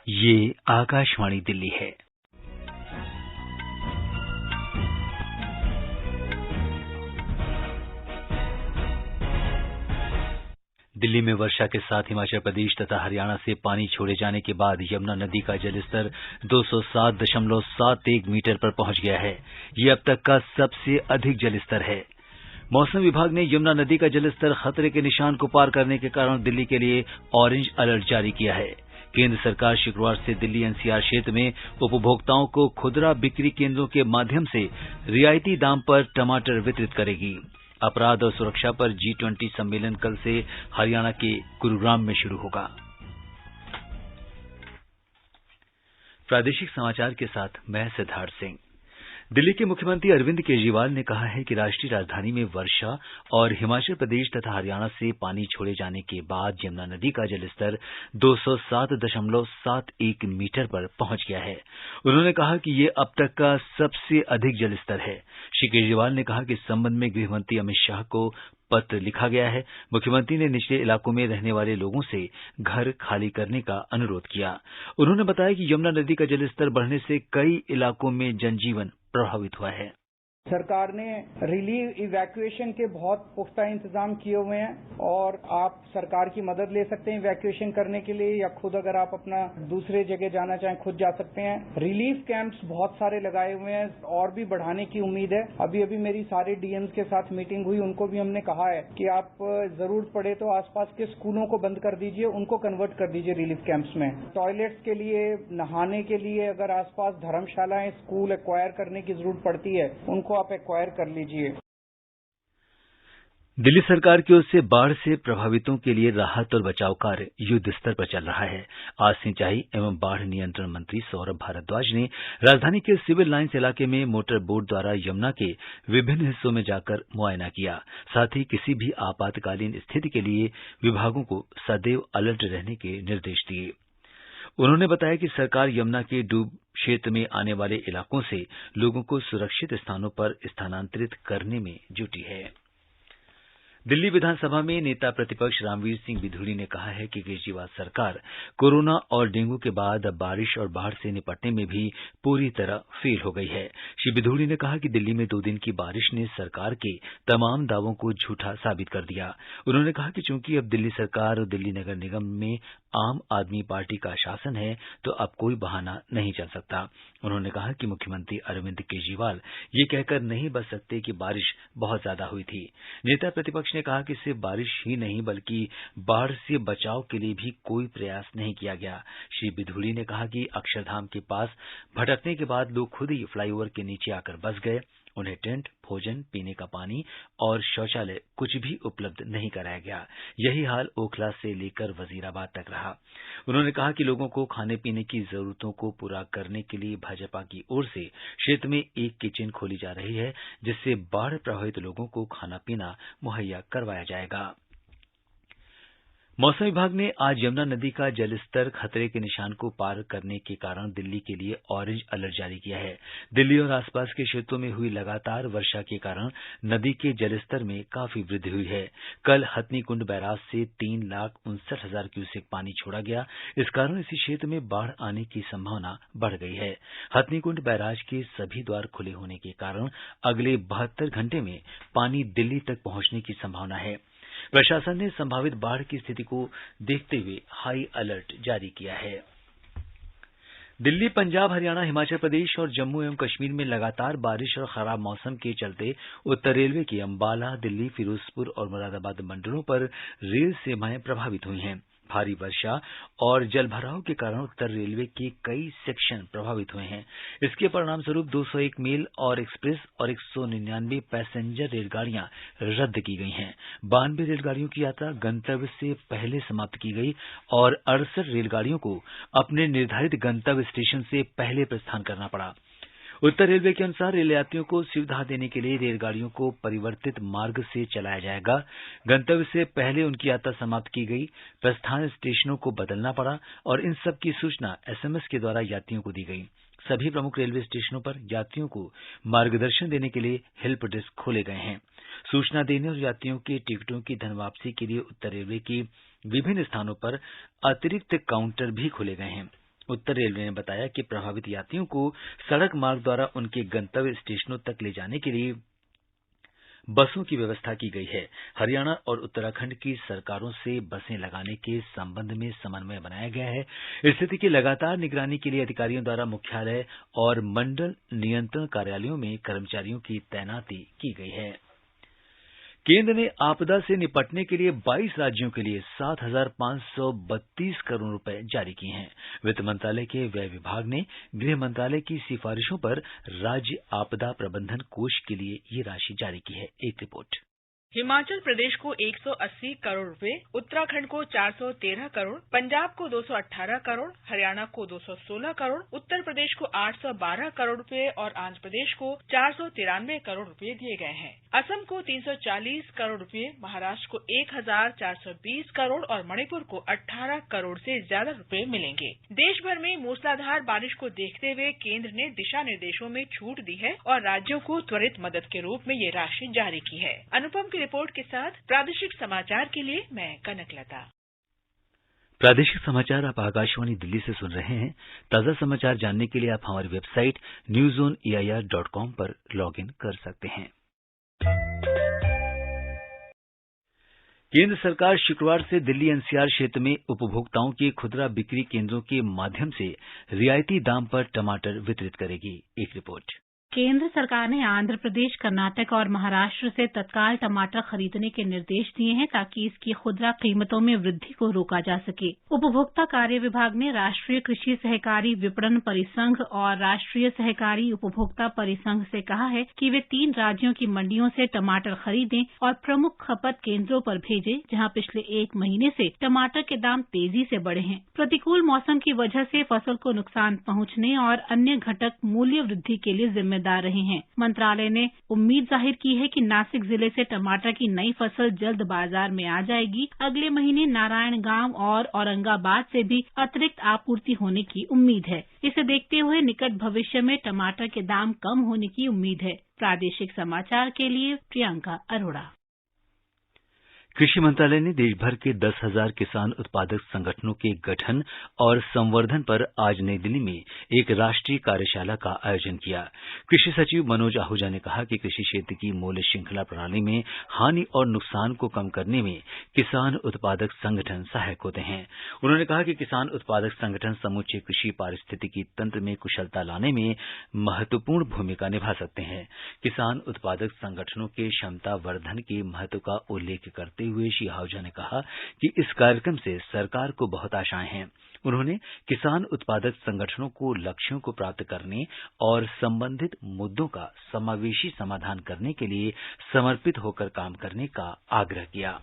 ये आकाशवाणी दिल्ली है। दिल्ली में वर्षा के साथ हिमाचल प्रदेश तथा हरियाणा से पानी छोड़े जाने के बाद यमुना नदी का जलस्तर 207.71 मीटर पर पहुंच गया है। ये अब तक का सबसे अधिक जलस्तर है। मौसम विभाग ने यमुना नदी का जलस्तर खतरे के निशान को पार करने के कारण दिल्ली के लिए ऑरेंज अलर्ट जारी किया है। केंद्र सरकार शुक्रवार से दिल्ली एनसीआर क्षेत्र में उपभोक्ताओं को खुदरा बिक्री केंद्रों के माध्यम से रियायती दाम पर टमाटर वितरित करेगी। अपराध और सुरक्षा पर G20 सम्मेलन कल से हरियाणा के गुरुग्राम में शुरू होगा। प्रादेशिक समाचार के साथ मैं सिद्धार्थ सिंह। दिल्ली के मुख्यमंत्री अरविंद केजरीवाल ने कहा है कि राष्ट्रीय राजधानी में वर्षा और हिमाचल प्रदेश तथा हरियाणा से पानी छोड़े जाने के बाद यमुना नदी का जलस्तर 207.71 मीटर पर पहुंच गया है। उन्होंने कहा कि ये अब तक का सबसे अधिक जलस्तर है। श्री केजरीवाल ने कहा कि इस संबंध में गृह मंत्री अमित शाह को पत्र लिखा गया है। मुख्यमंत्री ने निचले इलाकों में रहने वाले लोगों से घर खाली करने का अनुरोध किया। उन्होंने बताया कि यमुना नदी का जलस्तर बढ़ने से कई इलाकों में जनजीवन प्रभावित हुआ है। सरकार ने रिलीफ इवैक्यूएशन के बहुत पुख्ता इंतजाम किए हुए हैं और आप सरकार की मदद ले सकते हैं इवैक्यूएशन करने के लिए, या खुद अगर आप अपना दूसरे जगह जाना चाहें खुद जा सकते हैं। रिलीफ कैंप्स बहुत सारे लगाए हुए हैं और भी बढ़ाने की उम्मीद है। अभी मेरी सारे डीएम्स के साथ मीटिंग हुई, उनको भी हमने कहा है कि आप जरूरत पड़े तो आसपास के स्कूलों को बंद कर दीजिए, उनको कन्वर्ट कर दीजिए रिलीफ कैंप्स में। टॉयलेट्स के लिए, नहाने के लिए अगर आसपास धर्मशालाएं, स्कूल एक्वायर करने की जरूरत पड़ती है, उनको आप एक्वायर कर लीजिए। दिल्ली सरकार की ओर से बाढ़ से प्रभावितों के लिए राहत और बचाव कार्य युद्ध स्तर पर चल रहा है। आज सिंचाई एवं बाढ़ नियंत्रण मंत्री सौरभ भारद्वाज ने राजधानी के सिविल लाइंस इलाके में मोटर बोट द्वारा यमुना के विभिन्न हिस्सों में जाकर मुआयना किया। साथ ही किसी भी आपातकालीन स्थिति के लिए विभागों को सदैव अलर्ट रहने के निर्देश दिए। उन्होंने बताया कि सरकार यमुना के डूब क्षेत्र में आने वाले इलाकों से लोगों को सुरक्षित स्थानों पर स्थानांतरित करने में जुटी है। दिल्ली विधानसभा में नेता प्रतिपक्ष रामवीर सिंह बिधूड़ी ने कहा है कि केजरीवाल सरकार कोरोना और डेंगू के बाद बारिश और बाढ़ से निपटने में भी पूरी तरह फेल हो गई है। श्री बिधूड़ी ने कहा कि दिल्ली में 2 दिन की बारिश ने सरकार के तमाम दावों को झूठा साबित कर दिया। उन्होंने कहा कि चूंकि अब दिल्ली सरकार और दिल्ली नगर निगम में आम आदमी पार्टी का शासन है, तो अब कोई बहाना नहीं चल सकता। उन्होंने कहा कि मुख्यमंत्री अरविंद केजरीवाल ये कहकर नहीं बच सकते कि बारिश बहुत ज्यादा हुई थी। नेता प्रतिपक्ष ने कहा कि सिर्फ बारिश ही नहीं बल्कि बाढ़ से बचाव के लिए भी कोई प्रयास नहीं किया गया। श्री बिधूड़ी ने कहा कि अक्षरधाम के पास भटकने के बाद लोग खुद ही फ्लाईओवर के नीचे आकर बस गए। उन्हें टेंट, भोजन, पीने का पानी और शौचालय कुछ भी उपलब्ध नहीं कराया गया। यही हाल ओखला से लेकर वजीराबाद तक रहा। उन्होंने कहा कि लोगों को खाने पीने की जरूरतों को पूरा करने के लिए भाजपा की ओर से क्षेत्र में एक किचन खोली जा रही है, जिससे बाढ़ प्रभावित लोगों को खाना पीना मुहैया करवाया जाएगा। मौसम विभाग ने आज यमुना नदी का जलस्तर खतरे के निशान को पार करने के कारण दिल्ली के लिए ऑरेंज अलर्ट जारी किया है। दिल्ली और आसपास के क्षेत्रों में हुई लगातार वर्षा के कारण नदी के जलस्तर में काफी वृद्धि हुई है। कल हथनीकुंड बैराज से 3,59,000 क्यूसेक पानी छोड़ा गया। इस कारण इसी क्षेत्र में बाढ़ आने की संभावना बढ़ गई है। हथनीकुंड बैराज के सभी द्वार खुले होने के कारण अगले 72 घंटे में पानी दिल्ली तक पहुंचने की संभावना है। प्रशासन ने संभावित बाढ़ की स्थिति को देखते हुए हाई अलर्ट जारी किया है। दिल्ली, पंजाब, हरियाणा, हिमाचल प्रदेश और जम्मू एवं कश्मीर में लगातार बारिश और खराब मौसम के चलते उत्तर रेलवे की अंबाला, दिल्ली, फिरोजपुर और मुरादाबाद मंडलों पर रेल सेवाएं प्रभावित हुई हैं। भारी वर्षा और जलभराव के कारण उत्तर रेलवे के कई सेक्शन प्रभावित हुए हैं। इसके परिणामस्वरूप 201 मेल और एक्सप्रेस और 199 पैसेंजर रेलगाड़ियां रद्द की गई हैं। 92 रेलगाड़ियों की यात्रा गंतव्य से पहले समाप्त की गई और 68 रेलगाड़ियों को अपने निर्धारित गंतव्य स्टेशन से पहले प्रस्थान करना पड़ा। उत्तर रेलवे के अनुसार रेल यात्रियों को सुविधा देने के लिए रेलगाड़ियों को परिवर्तित मार्ग से चलाया जाएगा। गंतव्य से पहले उनकी यात्रा समाप्त की गई, प्रस्थान स्टेशनों को बदलना पड़ा और इन सब की सूचना एसएमएस के द्वारा यात्रियों को दी गई। सभी प्रमुख रेलवे स्टेशनों पर यात्रियों को मार्गदर्शन देने के लिए हेल्प डेस्क खोले गए हैं। सूचना देने और यात्रियों के टिकटों की धन वापसी के लिए उत्तर रेलवे की विभिन्न स्थानों पर अतिरिक्त काउंटर भी खोले गए हैं। उत्तर रेलवे ने बताया कि प्रभावित यात्रियों को सड़क मार्ग द्वारा उनके गंतव्य स्टेशनों तक ले जाने के लिए बसों की व्यवस्था की गई है। हरियाणा और उत्तराखंड की सरकारों से बसें लगाने के संबंध में समन्वय बनाया गया है। स्थिति की लगातार निगरानी के लिए अधिकारियों द्वारा मुख्यालय और मंडल नियंत्रण कार्यालयों में कर्मचारियों की तैनाती की गई है। केंद्र ने आपदा से निपटने के लिए 22 राज्यों के लिए 7,532 करोड़ रुपए जारी किए हैं। वित्त मंत्रालय के व्यय विभाग ने गृह मंत्रालय की सिफारिशों पर राज्य आपदा प्रबंधन कोष के लिए ये राशि जारी की है। एक रिपोर्ट। हिमाचल प्रदेश को 180 करोड़ रुपए, उत्तराखंड को 413 करोड़, पंजाब को 218 करोड़, हरियाणा को 216 करोड़, उत्तर प्रदेश को 812 करोड़ रुपए और आंध्र प्रदेश को 493 करोड़ रुपए दिए गए हैं। असम को 340 करोड़ रुपए, महाराष्ट्र को 1420 करोड़ और मणिपुर को 18 करोड़ से ज्यादा रुपए मिलेंगे। देश भर में मूसलाधार बारिश को देखते हुए केंद्र ने दिशा निर्देशों में छूट दी है और राज्यों को त्वरित मदद के रूप में ये राशि जारी की है। अनुपम की रिपोर्ट के साथ प्रादेशिक समाचार के लिए मैं कनकलता। प्रादेशिक समाचार आप आकाशवाणी दिल्ली से सुन रहे हैं। ताजा समाचार जानने के लिए आप हमारी वेबसाइट newzoneair.com पर लॉग इन कर सकते हैं। केंद्र सरकार शुक्रवार से दिल्ली एनसीआर क्षेत्र में उपभोक्ताओं के खुदरा बिक्री केंद्रों के माध्यम से रियायती दाम पर टमाटर वितरित करेगी। एक रिपोर्ट। केंद्र सरकार ने आंध्र प्रदेश, कर्नाटक और महाराष्ट्र से तत्काल टमाटर खरीदने के निर्देश दिए हैं ताकि इसकी खुदरा कीमतों में वृद्धि को रोका जा सके। उपभोक्ता कार्य विभाग ने राष्ट्रीय कृषि सहकारी विपणन परिसंघ और राष्ट्रीय सहकारी उपभोक्ता परिसंघ से कहा है कि वे 3 राज्यों की मंडियों से टमाटर खरीदें और प्रमुख खपत केंद्रों पर भेजें, जहां पिछले 1 महीने से टमाटर के दाम तेजी से बढ़े हैं। प्रतिकूल मौसम की वजह से फसल को नुकसान पहुंचने और अन्य घटक मूल्य वृद्धि के लिए जिम्मेदार रहे हैं। मंत्रालय ने उम्मीद जाहिर की है कि नासिक जिले से टमाटर की नई फसल जल्द बाजार में आ जाएगी। अगले महीने नारायणगांव और औरंगाबाद से भी अतिरिक्त आपूर्ति होने की उम्मीद है। इसे देखते हुए निकट भविष्य में टमाटर के दाम कम होने की उम्मीद है। प्रादेशिक समाचार के लिए प्रियंका अरोड़ा। कृषि मंत्रालय ने देश भर के 10,000 किसान उत्पादक संगठनों के गठन और संवर्धन पर आज नई दिल्ली में एक राष्ट्रीय कार्यशाला का आयोजन किया। कृषि सचिव मनोज आहूजा ने कहा कि कृषि क्षेत्र की मूल्य श्रृंखला प्रणाली में हानि और नुकसान को कम करने में किसान उत्पादक संगठन सहायक होते हैं। उन्होंने कहा कि किसान उत्पादक संगठन समूचे कृषि पारिस्थितिकी तंत्र में कुशलता लाने में महत्वपूर्ण भूमिका निभा सकते हैं। किसान उत्पादक संगठनों के क्षमता वर्धन के महत्व का उल्लेख करते हुए श्री आहूजा ने कहा कि इस कार्यक्रम से सरकार को बहुत आशाएं हैं। उन्होंने किसान उत्पादक संगठनों को लक्ष्यों को प्राप्त करने और संबंधित मुद्दों का समावेशी समाधान करने के लिए समर्पित होकर काम करने का आग्रह किया।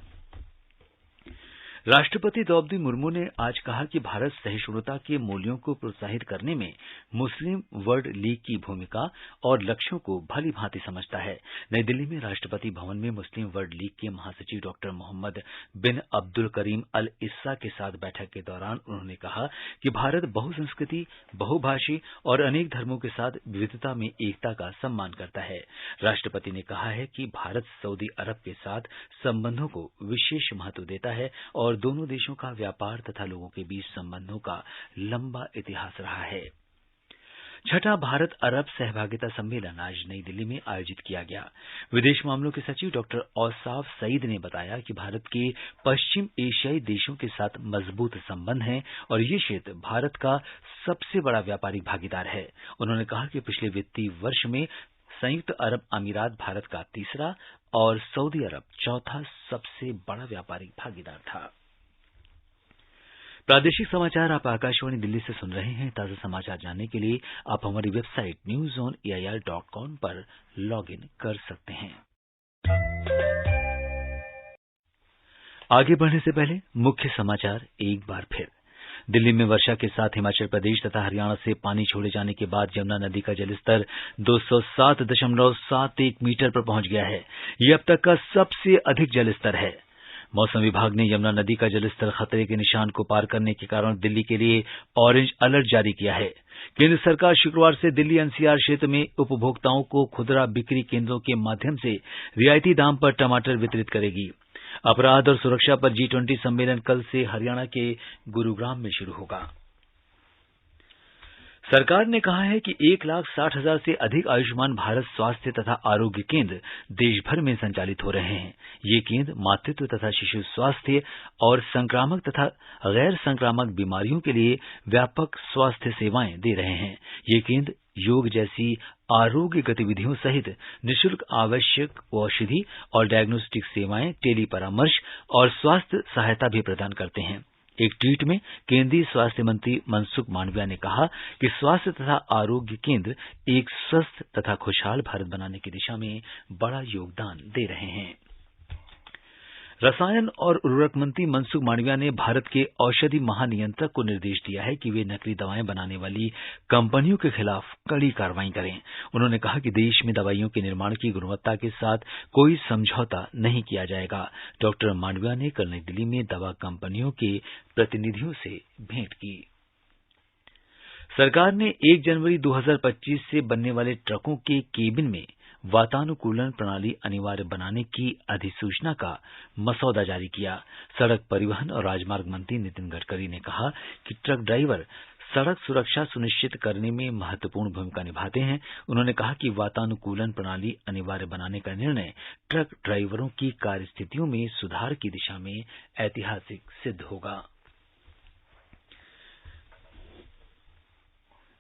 राष्ट्रपति द्रौपदी मुर्मू ने आज कहा कि भारत सहिष्णुता के मूल्यों को प्रोत्साहित करने में मुस्लिम वर्ल्ड लीग की भूमिका और लक्ष्यों को भली भांति समझता है। नई दिल्ली में राष्ट्रपति भवन में मुस्लिम वर्ल्ड लीग के महासचिव डॉक्टर मोहम्मद बिन अब्दुल करीम अल इस्सा के साथ बैठक के दौरान उन्होंने कहा कि भारत बहुसंस्कृति, बहुभाषी और अनेक धर्मों के साथ विविधता में एकता का सम्मान करता है। राष्ट्रपति ने कहा है कि भारत सऊदी अरब के साथ संबंधों को विशेष महत्व देता है और दोनों देशों का व्यापार तथा लोगों के बीच संबंधों का लंबा इतिहास रहा है। छठा भारत अरब सहभागिता सम्मेलन आज नई दिल्ली में आयोजित किया गया। विदेश मामलों के सचिव डॉक्टर औसाफ सईद ने बताया कि भारत के पश्चिम एशियाई देशों के साथ मजबूत संबंध हैं और ये क्षेत्र भारत का सबसे बड़ा व्यापारिक भागीदार है। उन्होंने कहा कि पिछले वित्तीय वर्ष में संयुक्त अरब अमीरात भारत का तीसरा और सऊदी अरब चौथा सबसे बड़ा व्यापारिक भागीदार था। प्रादेशिक समाचार आप आकाशवाणी दिल्ली से सुन रहे हैं। ताजा समाचार जानने के लिए आप हमारी वेबसाइट newzoneair.com पर लॉग इन कर सकते हैं। आगे बढ़ने से पहले मुख्य समाचार एक बार फिर। दिल्ली में वर्षा के साथ हिमाचल प्रदेश तथा हरियाणा से पानी छोड़े जाने के बाद यमुना नदी का जलस्तर 207.71 मीटर पर पहुंच गया है। यह अब तक का सबसे अधिक जलस्तर है। मौसम विभाग ने यमुना नदी का जलस्तर खतरे के निशान को पार करने के कारण दिल्ली के लिए ऑरेंज अलर्ट जारी किया है। केंद्र सरकार शुक्रवार से दिल्ली एनसीआर क्षेत्र में उपभोक्ताओं को खुदरा बिक्री केंद्रों के माध्यम से रियायती दाम पर टमाटर वितरित करेगी। अपराध और सुरक्षा पर G20 सम्मेलन कल से हरियाणा के गुरुग्राम में शुरू होगा। सरकार ने कहा है कि 1,60,000 से अधिक आयुष्मान भारत स्वास्थ्य तथा आरोग्य केंद्र देश भर में संचालित हो रहे हैं। ये केंद्र मातृत्व तथा शिशु स्वास्थ्य और संक्रामक तथा गैर संक्रामक बीमारियों के लिए व्यापक स्वास्थ्य सेवाएं दे रहे हैं। ये केंद्र योग जैसी आरोग्य गतिविधियों सहित निःशुल्क आवश्यक औषधि और डायग्नोस्टिक सेवाएं, टेली परामर्श और स्वास्थ्य सहायता भी प्रदान करते हैं। एक ट्वीट में केंद्रीय स्वास्थ्य मंत्री मनसुख मांडविया ने कहा कि स्वास्थ्य तथा आरोग्य केंद्र एक स्वस्थ तथा खुशहाल भारत बनाने की दिशा में बड़ा योगदान दे रहे हैं। रसायन और उर्वरक मंत्री मनसुख मांडविया ने भारत के औषधि महानियंत्रक को निर्देश दिया है कि वे नकली दवाएं बनाने वाली कंपनियों के खिलाफ कड़ी कार्रवाई करें। उन्होंने कहा कि देश में दवाइयों के निर्माण की गुणवत्ता के साथ कोई समझौता नहीं किया जाएगा। डॉक्टर मांडविया ने कल नई दिल्ली में दवा कंपनियों के प्रतिनिधियों से भेंट की। सरकार ने 1 जनवरी 2025 से बनने वाले ट्रकों के केबिन में वातानुकूलन प्रणाली अनिवार्य बनाने की अधिसूचना का मसौदा जारी किया। सड़क परिवहन और राजमार्ग मंत्री नितिन गडकरी ने कहा कि ट्रक ड्राइवर सड़क सुरक्षा सुनिश्चित करने में महत्वपूर्ण भूमिका निभाते हैं। उन्होंने कहा कि वातानुकूलन प्रणाली अनिवार्य बनाने का निर्णय ट्रक ड्राइवरों की कार्यस्थितियों में सुधार की दिशा में ऐतिहासिक सिद्ध होगा।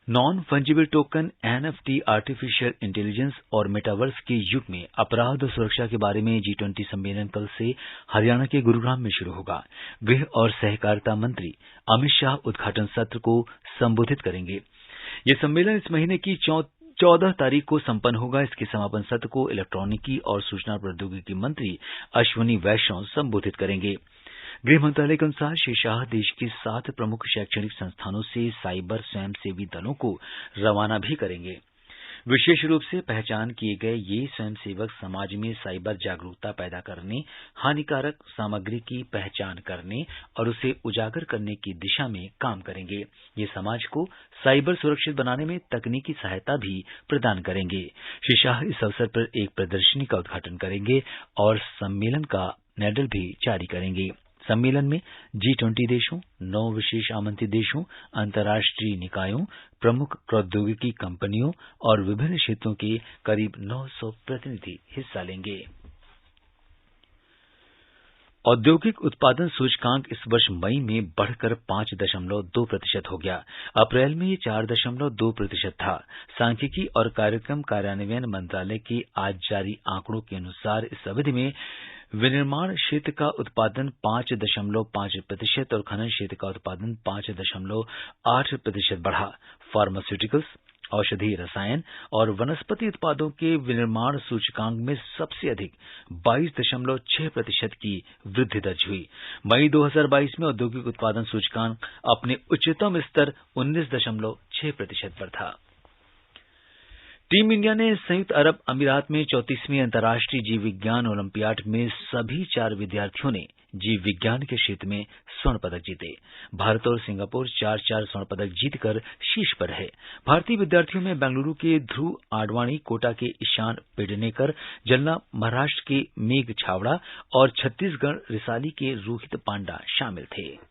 Non fungible token NFT artificial intelligence और मेटावर्स के युग में अपराध और सुरक्षा के बारे में G20 सम्मेलन कल से हरियाणा के गुरुग्राम में शुरू होगा। गृह और सहकारिता मंत्री अमित शाह उद्घाटन सत्र को संबोधित करेंगे। ये सम्मेलन इस महीने की 14 तारीख को संपन्न होगा। इसके समापन सत्र को इलेक्ट्रॉनिकी और सूचना प्रौद्योगिकी मंत्री अश्विनी वैष्णव संबोधित करेंगे। गृह मंत्रालय के अनुसार श्री शाह देश के 7 प्रमुख शैक्षणिक संस्थानों से साइबर स्वयंसेवी दलों को रवाना भी करेंगे। विशेष रूप से पहचान किए गए ये स्वयंसेवक समाज में साइबर जागरूकता पैदा करने, हानिकारक सामग्री की पहचान करने और उसे उजागर करने की दिशा में काम करेंगे। ये समाज को साइबर सुरक्षित बनाने में तकनीकी सहायता भी प्रदान करेंगे। श्री शाह इस अवसर पर एक प्रदर्शनी का उद्घाटन करेंगे और सम्मेलन का मेडल भी जारी करेंगे। सम्मेलन में G20 देशों, 9 विशेष आमंत्रित देशों, अंतर्राष्ट्रीय निकायों, प्रमुख प्रौद्योगिकी कंपनियों और विभिन्न क्षेत्रों के करीब 900 प्रतिनिधि हिस्सा लेंगे। औद्योगिक उत्पादन सूचकांक इस वर्ष मई में बढ़कर 5.2% हो गया। अप्रैल में ये 4.2% था। सांख्यिकी और कार्यक्रम कार्यान्वयन मंत्रालय के आज जारी आंकड़ों के अनुसार इस अवधि में विनिर्माण क्षेत्र का उत्पादन 5.5% और खनन क्षेत्र का उत्पादन 5.8% बढ़ा। फार्मास्यूटिकल्स, औषधि, रसायन और वनस्पति उत्पादों के विनिर्माण सूचकांक में सबसे अधिक 22.6% की वृद्धि दर्ज हुई। मई 2022 में औद्योगिक उत्पादन सूचकांक अपने उच्चतम स्तर 19.6% पर था। टीम इंडिया ने संयुक्त अरब अमीरात में 34वीं अंतर्राष्ट्रीय जीव विज्ञान ओलंपियाड में सभी 4 विद्यार्थियों ने जीव विज्ञान के क्षेत्र में स्वर्ण पदक जीते। भारत और सिंगापुर 4-4 स्वर्ण पदक जीतकर शीर्ष पर है। भारतीय विद्यार्थियों में बेंगलुरु के ध्रुव आडवाणी, कोटा के ईशान पेडनेकर, जलना महाराष्ट्र के मेघ छावड़ा और छत्तीसगढ़ रिसाली के रोहित पांडा शामिल थे।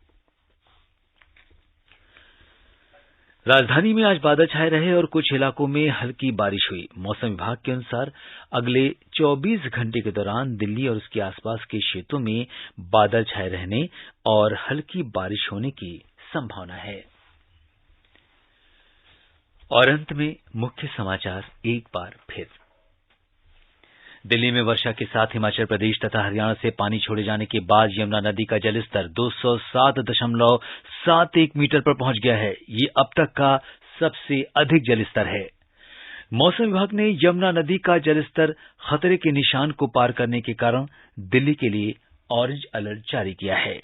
राजधानी में आज बादल छाए रहे और कुछ इलाकों में हल्की बारिश हुई। मौसम विभाग के अनुसार अगले 24 घंटे के दौरान दिल्ली और उसके आसपास के क्षेत्रों में बादल छाए रहने और हल्की बारिश होने की संभावना है। और अंत में मुख्य समाचार एक बार फिर। दिल्ली में वर्षा के साथ हिमाचल प्रदेश तथा हरियाणा से पानी छोड़े जाने के बाद यमुना नदी का जलस्तर 207.71 मीटर पर पहुंच गया है। ये अब तक का सबसे अधिक जलस्तर है। मौसम विभाग ने यमुना नदी का जलस्तर खतरे के निशान को पार करने के कारण दिल्ली के लिए ऑरेंज अलर्ट जारी किया है।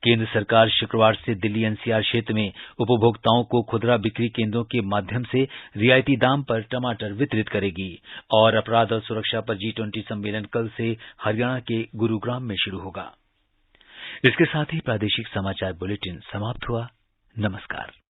केंद्र सरकार शुक्रवार से दिल्ली एनसीआर क्षेत्र में उपभोक्ताओं को खुदरा बिक्री केंद्रों के माध्यम से रियायती दाम पर टमाटर वितरित करेगी। और अपराध और सुरक्षा पर G20 सम्मेलन कल से हरियाणा के गुरुग्राम में शुरू होगा। इसके साथ ही प्रादेशिक समाचार बुलेटिन समाप्त हुआ। नमस्कार।